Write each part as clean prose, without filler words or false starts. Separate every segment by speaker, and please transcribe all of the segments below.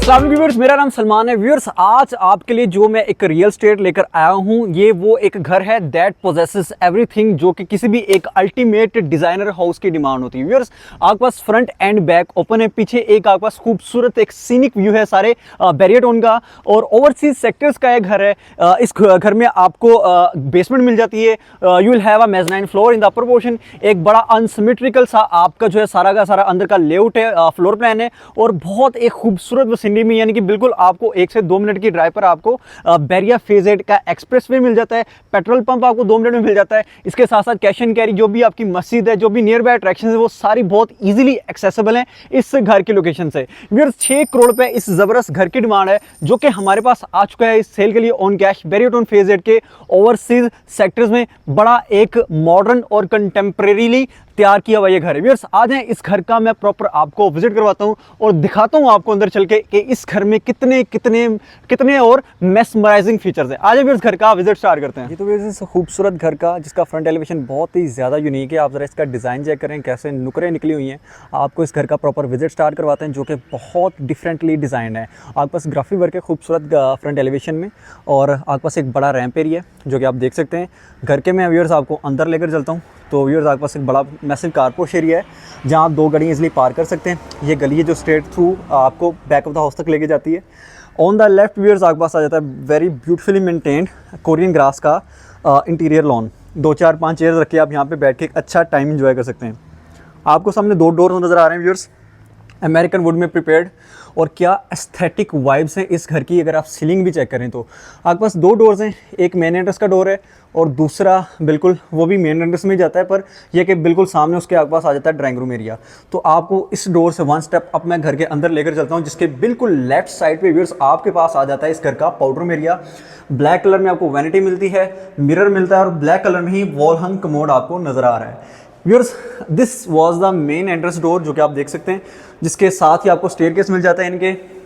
Speaker 1: अस्सलाम वालेकुम व्यूअर्स, मेरा नाम सलमान है। व्यूअर्स, आज आपके लिए जो मैं एक रियल स्टेट लेकर आया हूँ, ये वो एक घर है दैट पोजेसेस एवरीथिंग, जो कि किसी भी एक अल्टीमेट डिजाइनर हाउस की डिमांड होती है। व्यूअर्स, आपके पास फ्रंट एंड बैक ओपन है, पीछे एक आपके पास खूबसूरत एक सीनिक व्यू है सारे बैरियटोन का, और ओवरसीज सेक्टर्स का एक घर है। इस घर में आपको बेसमेंट मिल जाती है। You will have a mezzanine floor in the upper portion. एक बड़ा अनसिमेट्रिकल सा आपका जो है सारा का सारा अंदर का लेआउट है, फ्लोर प्लान है, और बहुत एक खूबसूरत विसिनिटी में, यानी कि बिल्कुल आपको 1 से 2 मिनट की ड्राइव पर आपको बैरिया फेज 8 का एक्सप्रेसवे मिल जाता है। पेट्रोल पंप आपको 2 मिनट में मिल जाता है। इसके साथ साथ कैश एंड कैरी, जो भी आपकी मस्जिद है, जो भी नियर बाय अट्रैक्शन है, वो सारी बहुत ईजिली एक्सेसिबल हैं इस घर की लोकेशन से। व्यूअर्स, 6 करोड़ पे इस जबरदस्त घर की डिमांड है, जो कि हमारे पास आ चुका है इस सेल के लिए ऑन कैश। बैरियटोन फेज 8 के ओवरसीज सेक्टर्स में बड़ा एक मॉडर्न और कंटेम्प्रेरीली तैयार किया हुआ ये घर है। व्यूअर्स, आज है इस घर का मैं प्रॉपर आपको विजिट करवाता हूं और दिखाता हूं आपको अंदर चल के कि इस घर में कितने कितने कितने और मेस्मराइजिंग फीचर्स हैं। आज व्यूअर्स घर का विजिट स्टार्ट करते हैं। ये तो व्यूअर्स खूबसूरत घर का, जिसका फ्रंट एलिवेशन बहुत ही ज़्यादा यूनिक है। आप जरा इसका डिज़ाइन चेक करें, कैसे नुकरें निकली हुई हैं। आपको इस घर का प्रॉपर विजिट स्टार्ट करवाते हैं, जो कि बहुत डिफरेंटली डिज़ाइन है। आपके पास ग्राफी वर्क है खूबसूरत फ्रंट एलिवेशन में, और आपके पास एक बड़ा रैंप एरिया है जो कि आप देख सकते हैं। घर के मैं व्यूअर्स आपको अंदर लेकर चलता हूँ। तो व्यूअर्स, आपके पास एक बड़ा मैसिव कारपोर्च एरिया है, जहाँ आप 2 गाड़ी इजीली पार्क कर सकते हैं। ये गली है जो स्ट्रेट थ्रू आपको बैक ऑफ द हाउस तक लेके जाती है। ऑन द लेफ्ट व्यूअर्स आपके पास आ जाता है very beautifully maintained Korean grass का इंटीरियर लॉन। 2 4 5 चेयर रख के आप यहाँ पे बैठ के एक अच्छा टाइम एंजॉय कर सकते हैं। आपको सामने 2 डोर नज़र आ रहे हैं व्यूअर्स, अमेरिकन वुड में प्रिपेयर्ड, और क्या एस्थेटिक वाइब्स हैं इस घर की। अगर आप सीलिंग भी चेक करें तो आपके पास 2 डोर्स हैं, एक मेन एंट्रेंस का डोर है और दूसरा बिल्कुल वो भी मेन एंट्रेंस में जाता है, पर यह कि बिल्कुल सामने उसके आपके पास आ जाता है ड्राइंग रूम एरिया। तो आपको इस डोर से 1 स्टेप अप मैं घर के अंदर लेकर चलता हूँ, जिसके बिल्कुल लेफ्ट साइड पे व्यूअर्स आपके पास आ जाता है इस घर का powder room area. Black colour में आपको वैनिटी मिलती है, मिरर मिलता है, और ब्लैक कलर में ही वॉल हंग कमोड आपको नज़र आ रहा है। Viewers, this was the main entrance door, जो कि आप देख सकते हैं, जिसके साथ ही आपको स्टेयरकेस मिल जाता है। इनके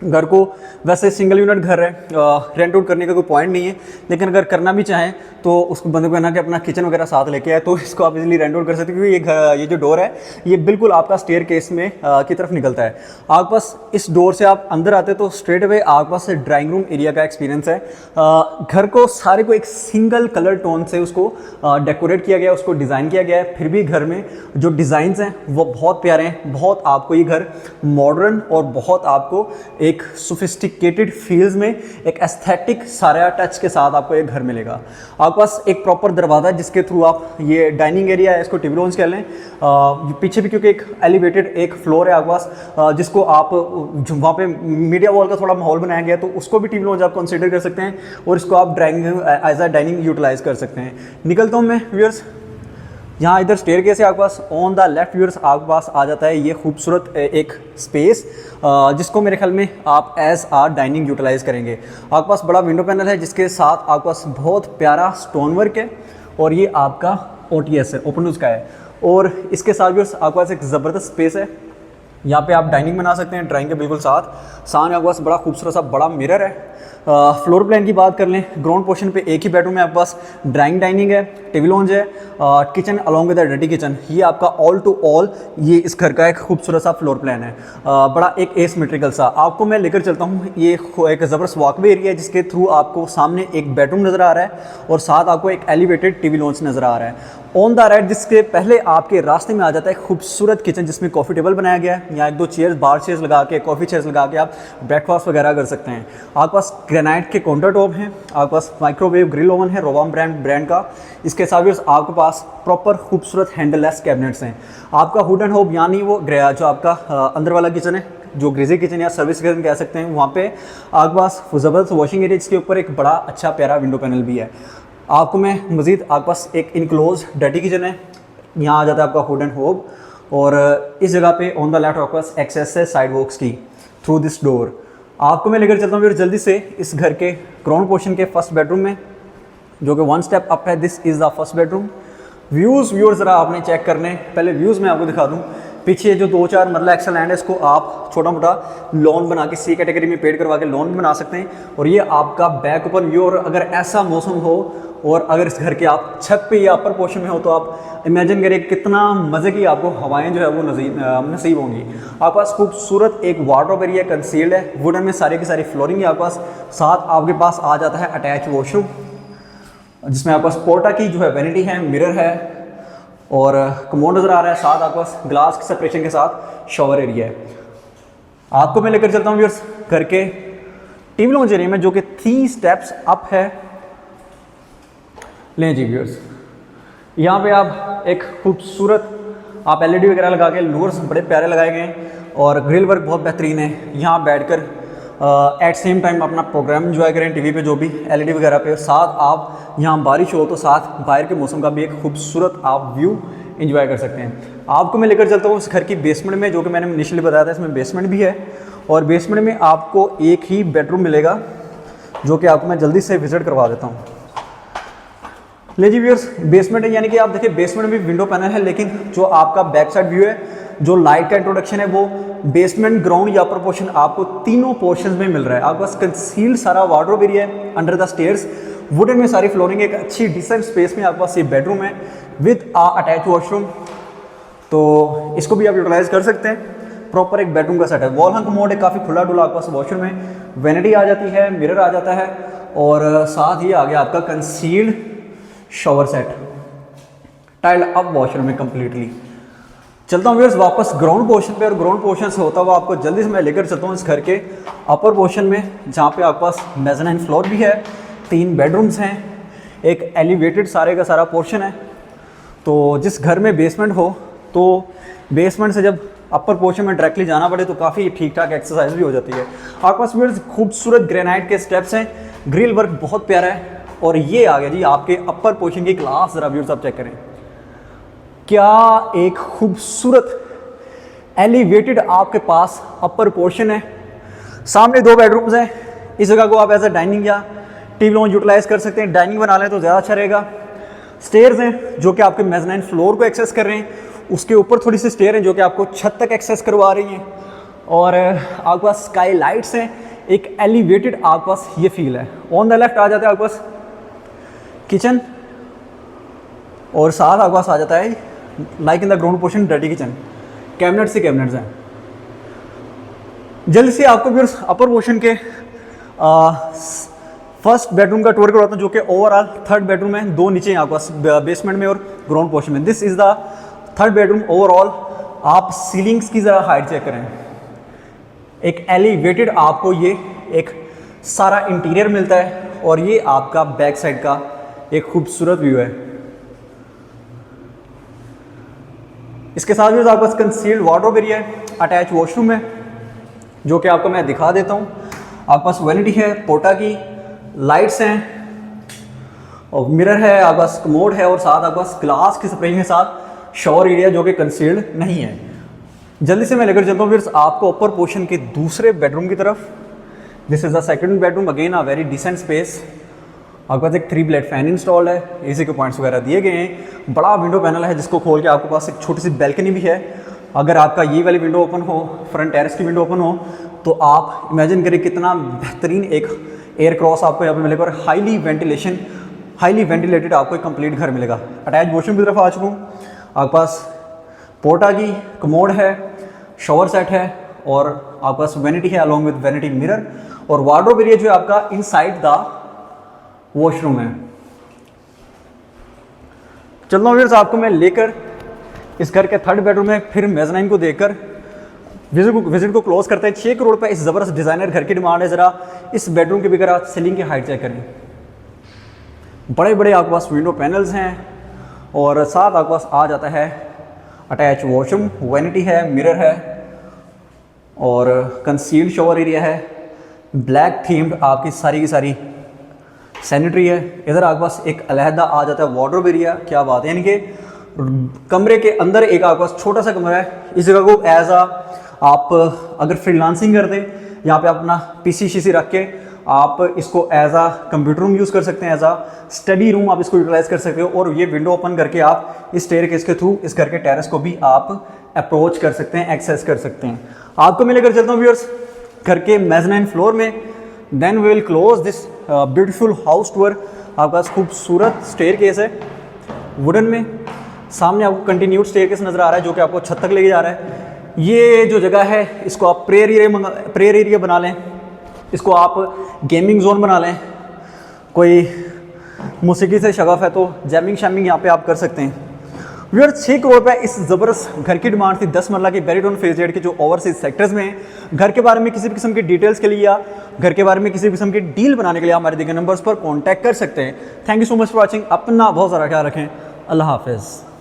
Speaker 1: घर को वैसे सिंगल यूनिट घर है, रेंट आउट करने का कोई पॉइंट नहीं है, लेकिन अगर करना भी चाहें तो उसको बंदे को है ना कि अपना किचन वगैरह साथ लेके आए, तो इसको आप इजीली रेंट आउट कर सकते हैं, क्योंकि ये जो डोर है ये बिल्कुल आपका स्टेयर केस में की तरफ निकलता है। आपके पास इस डोर से आप अंदर आते तो स्ट्रेट अवे आपके पास ड्राइंग रूम एरिया का एक्सपीरियंस है। घर को सारे को एक सिंगल कलर टोन से उसको डेकोरेट किया गया, उसको डिज़ाइन किया गया है। फिर भी घर में जो डिज़ाइंस हैं वो बहुत प्यारे हैं। बहुत आपको ये घर मॉडर्न और बहुत आपको एक सोफिस्टिकेटेड फील्स में एक एस्थेटिक सारा टच के साथ आपको एक घर मिलेगा। आपके पास एक प्रॉपर दरवाज़ा है, जिसके थ्रू आप ये डाइनिंग एरिया है, इसको टीवी लॉन्ज कह लें। पीछे भी क्योंकि एक एलिवेटेड एक फ्लोर है आपके पास, जिसको आप वहाँ पे मीडिया वॉल का थोड़ा माहौल बनाया गया है, तो उसको भी टीवी लॉन्ज आप कंसीडर कर सकते हैं, और इसको आप drawing as a dining utilize कर सकते हैं। निकलता हूँ मैं व्यूअर्स, यहाँ इधर स्टेयरकेस है आपके पास। ऑन द लेफ्ट व्यूअर्स आपके पास आ जाता है ये खूबसूरत एक स्पेस, जिसको मेरे ख्याल में आप एज आ डाइनिंग यूटिलाइज करेंगे। आपके पास बड़ा विंडो पैनल है, जिसके साथ आपके पास बहुत प्यारा स्टोन वर्क है, और ये आपका OTS है, ओपन टू स्काई है। और इसके साथ व्यूअर्स आपके पास एक ज़बरदस्त स्पेस है, यहाँ पे आप डाइनिंग बना सकते हैं ड्राइंग के बिल्कुल साथ। सामने आपके पास बड़ा खूबसूरत सा बड़ा मिरर है। फ्लोर प्लान की बात कर लें, ग्राउंड पोर्शन पे एक ही बेडरूम है आपके पास, ड्राइंग डाइनिंग है, टीवी लॉन्ज है, kitchen along with dirty kitchen. ये आपका ऑल टू ऑल ये इस घर का एक खूबसूरत सा फ्लोर प्लान है, बड़ा एक एसिमेट्रिकल सा। आपको मैं लेकर चलता हूँ, ये एक ज़बरदस्त वॉकवे एरिया है, जिसके थ्रू आपको सामने एक बेडरूम नज़र आ रहा है, और साथ आपको एक एलिवेटेड टीवी लॉन्च नज़र आ रहा है। ऑन द राइट जिसके पहले आपके रास्ते में आ जाता है खूबसूरत किचन, जिसमें कॉफ़ी टेबल बनाया गया है। यहाँ 1-2 चेयर्स, बार चेयर्स लगा के, कॉफ़ी चेयर्स लगा के आप ब्रेकफास्ट वगैरह कर सकते हैं। आपके पास ग्रेनाइट के काउंटर टॉप हैं, आपके पास माइक्रोवेव ग्रिल ओवन है रोवाम ब्रांड का। इसके साथ आपके पास प्रॉपर खूबसूरत हैंडललेस कैबिनेट्स हैं। आपका हुड एंड होब, यानी वो जो आपका अंदर वाला किचन है, जो ग्रेजी किचन या सर्विस किचन कह सकते हैं, वहाँ पे आपके पास ज़बरदस्त वॉशिंग एरिया, जिसके ऊपर एक बड़ा अच्छा प्यारा विंडो पैनल भी है। आपको मैं मज़ीद आपके पास एक इनक्लोज डर्टी किचन है, यहाँ आ जाता है आपका हुड एंड होब, और इस जगह पे ऑन द लेफ्ट आपके पास एक्सेस है साइड वॉक्स की थ्रू दिस डोर। आपको मैं लेकर चलता हूँ फिर जल्दी से इस घर के ग्राउंड पोर्शन के फर्स्ट बेडरूम में, जो कि 1 स्टेप अप है। This is the first bedroom. Views ज़रा आपने चेक करने, पहले व्यूज़ मैं आपको दिखा दूँ पीछे जो 2-4 मरला एक्स्ट्रा लैंड है इसको आप छोटा मोटा लॉन बना के सी कैटेगरी में पेड करवा के लॉन बना सकते हैं। और ये आपका बैक ओपन व्यू, और अगर ऐसा मौसम हो और अगर इस घर के आप छत पे या अपर पोर्शन में हो तो आप इमेजिन करें कितना मज़े की आपको हवाएं जो है वो नसीब होंगी। आपके पास खूबसूरत एक वार्डरोब एरिया कंसील्ड है, वुडन में सारी की सारी फ्लोरिंग है आपके पास। साथ आपके पास आ जाता है अटैच वॉशरूम, जिसमें आपके पास पोर्टा की जो है वैनिटी है, मिरर है और कमोड नज़र आ रहा है। साथ आपके पास ग्लास की सेपरेशन के साथ शॉवर एरिया है। आपको मैं लेकर चलता हूँ व्यूअर्स घर के टीवी लॉन्च एरिया में, जो कि 3 स्टेप्स अप है। लें जी व्यूअर्स, यहाँ पे आप एक खूबसूरत आप एलईडी वगैरह लगा के, लूअर्स बड़े प्यारे लगाए गए हैं और ग्रिल वर्क बहुत बेहतरीन है। यहाँ बैठकर एट सेम टाइम अपना प्रोग्राम एंजॉय करें टीवी पे, जो भी एलईडी वगैरह पे। साथ आप यहाँ बारिश हो तो साथ बाहर के मौसम का भी एक खूबसूरत आप व्यू एंजॉय कर सकते हैं। आपको मैं लेकर चलता हूँ इस घर की बेसमेंट में, जो कि मैंने इनिशियली बताया था इसमें बेसमेंट भी है। और बेसमेंट में आपको एक ही बेडरूम मिलेगा, जो कि आपको मैं जल्दी से विजिट करवा देता हूँ। ले जी व्यूअर्स, बेसमेंट है, यानी कि आप देखिए बेसमेंट में भी विंडो पैनल है, लेकिन जो आपका बैक साइड व्यू है, जो लाइट का इंट्रोडक्शन है, वो बेसमेंट, ग्राउंड या अपर पोर्शन आपको तीनों पोर्शंस में मिल रहा है। आपके पास कंसील्ड सारा वार्डरोब एरिया है अंडर द स्टेयर्स, वुडन में सारी फ्लोरिंग, एक अच्छी डिसेंट स्पेस में आपके पास ये बेडरूम है विद अटैच वॉशरूम, तो इसको भी आप यूटिलाइज कर सकते हैं। प्रॉपर एक बेडरूम का सेट है। वॉल हंग मोड है, काफ़ी खुला डुला आपके पास वॉशरूम में, वैनिटी आ जाती है, मिरर आ जाता है और साथ ही आ गया आपका concealed shower set, tile up washroom में कंप्लीटली। चलता हूँ व्यूअर्स वापस ग्राउंड पोर्शन पे, और ग्राउंड पोर्शन से होता हुआ आपको जल्दी से मैं लेकर चलता हूँ इस घर के अपर पोर्शन में, जहाँ पे आपके पास मेज़ानाइन फ्लोर भी है, 3 बेडरूम्स हैं, एक एलिवेटेड सारे का सारा पोर्शन है। तो जिस घर में बेसमेंट हो तो बेसमेंट से जब अपर पोर्शन में डायरेक्टली जाना पड़े तो काफ़ी ठीक ठाक एक्सरसाइज भी हो जाती है। आपके पास व्यूअर्स खूबसूरत ग्रेनाइट के स्टेप्स हैं, ग्रिल वर्क बहुत प्यारा है। और ये आ गया जी आपके अपर पोर्शन की क्लास, जरा व्यूअर्स आप चेक करें, क्या एक खूबसूरत एलिवेटेड आपके पास अपर पोर्शन है। सामने 2 बेडरूम्स हैं, इस जगह को आप एज अ डाइनिंग या टीवी लॉन्ज यूटिलाइज कर सकते हैं। डाइनिंग बना लें तो ज़्यादा अच्छा रहेगा। स्टेयर्स हैं जो कि आपके मेज़ानाइन फ्लोर को एक्सेस कर रहे हैं, उसके ऊपर थोड़ी सी स्टेयर हैं जो कि आपको छत तक एक्सेस करवा रही हैं। और आपके पास स्काई लाइट्स हैं, एक एलिवेटेड आपके पास ये फील है। ऑन द लेफ्ट आ जाता है आपके पास किचन, और साथ आपके पास आ जाता है like in the ground portion dirty kitchen, cabinet से कैबिनेट्स हैं। जल्दी से आपको भी अपर पोर्शन के फर्स्ट बेडरूम का टूर करवाता हूँ, जो कि ओवरऑल 3rd बेडरूम है। 2 नीचे आपके पास बेसमेंट में और ग्राउंड पोर्शन में। This is the 3rd bedroom overall. आप सीलिंग्स की ज़रा हाइट चेक करें, एक एलिवेटेड आपको ये एक सारा इंटीरियर मिलता है, और ये आपका बैक साइड का एक खूबसूरत व्यू है। इसके साथ भी आपके पास कंसील्ड वार्डरोब एरिया है, अटैच वॉशरूम है, जो कि आपको मैं दिखा देता हूँ। आपके पास वैनिटी है, पोर्टा की लाइट्स हैं और मिरर है, आपके पास कमोड है, और साथ आपके पास ग्लास की स्प्रेइंग के साथ शॉवर एरिया जो कि कंसील्ड नहीं है। जल्दी से मैं लेकर चलता हूँ फिर आपको अपर पोर्शन के दूसरे बेडरूम की तरफ। This is the 2nd bedroom, again a very decent space. आपके पास एक 3 ब्लेड फैन इंस्टॉल्ड है, एसी के पॉइंट्स वगैरह दिए गए हैं, बड़ा विंडो पैनल है जिसको खोल के आपके पास एक छोटी सी बैल्कनी भी है। अगर आपका ये वाली विंडो ओपन हो, फ्रंट टेरेस की विंडो ओपन हो, तो आप इमेजिन करें कितना बेहतरीन एक एयर क्रॉस आपको यहाँ पे मिलेगा, और हाईली वेंटिलेटेड आपको एक कंप्लीट घर मिलेगा। अटैच वॉशरूम की तरफ आ चुका हूँ। आपके पास पोर्टा की कमोड है, शॉवर सेट है, और आपके पास वैनिटी है अलॉन्ग विद वैनिटी मिरर, और वार्डरोब एरिया जो है आपका इनसाइड द वॉशरूम है। चलता हूँ फिर आपको मैं लेकर इस घर के 3rd बेडरूम में, फिर मेज़ानाइन को देखकर विजिट को क्लोज करते हैं। 6 करोड़ पे इस ज़बरदस्त डिज़ाइनर घर की डिमांड है। ज़रा इस बेडरूम के भी अगर आप सीलिंग की हाइट चेक करें, बड़े बड़े आपके पास विंडो पैनल्स हैं, और साथ आपके पास आ जाता है अटैच वॉशरूम, वैनिटी है, मिरर है, और कंसील्ड शॉवर एरिया है। ब्लैक थीम्ड आपकी सारी की सारी सैनिटरी है। इधर आपके पास एक अलहदा आ जाता है वार्डरोब एरिया। क्या बात है, यानी कि कमरे के अंदर एक आपके पास छोटा सा कमरा है। इस जगह को एज आ आप अगर फ्रीलांसिंग करते, यहाँ पे आप अपना पीसी शीसी रख के आप इसको एज आ कंप्यूटर रूम यूज़ कर सकते हैं, एज आ स्टडी रूम आप इसको यूटिलाइज कर सकते हो। और ये विंडो ओपन करके आप इस स्टेयरकेस के थ्रू इस घर के टेरेस को भी आप अप्रोच कर सकते हैं, एक्सेस कर सकते हैं। आपको मैं लेकर चलता हूँ व्यूअर्स घर के मेज़नाइन फ्लोर में। Then we will close this beautiful house tour. आपके पास खूबसूरत स्टेयरकेस है वुडन में। सामने आपको कंटिन्यूड स्टेयरकेस नज़र आ रहा है जो कि आपको छत तक लेके जा रहा है। ये जो जगह है इसको आप प्रेयर एरिया बना लें, इसको आप गेमिंग जोन बना लें। कोई मौसीकी से शगफ है तो जैमिंग शैमिंग यहाँ पे आप कर सकते हैं। व्यूअर्स 6 करोड़ पे इस ज़बरदस्त घर की डिमांड थी 10 मरला की बेरीटाउन फेज 8 के जो ओवरसीज सेक्टर्स में हैं। घर के बारे में किसी भी किस्म की डिटेल्स के लिए या घर के बारे में किसी भी किस्म की डील बनाने के लिए हमारे दिए गए नंबर्स पर कॉन्टैक्ट कर सकते हैं। Thank you so much for watching. अपना बहुत सारा ख्याल रखें। अल्लाह हाफिज़।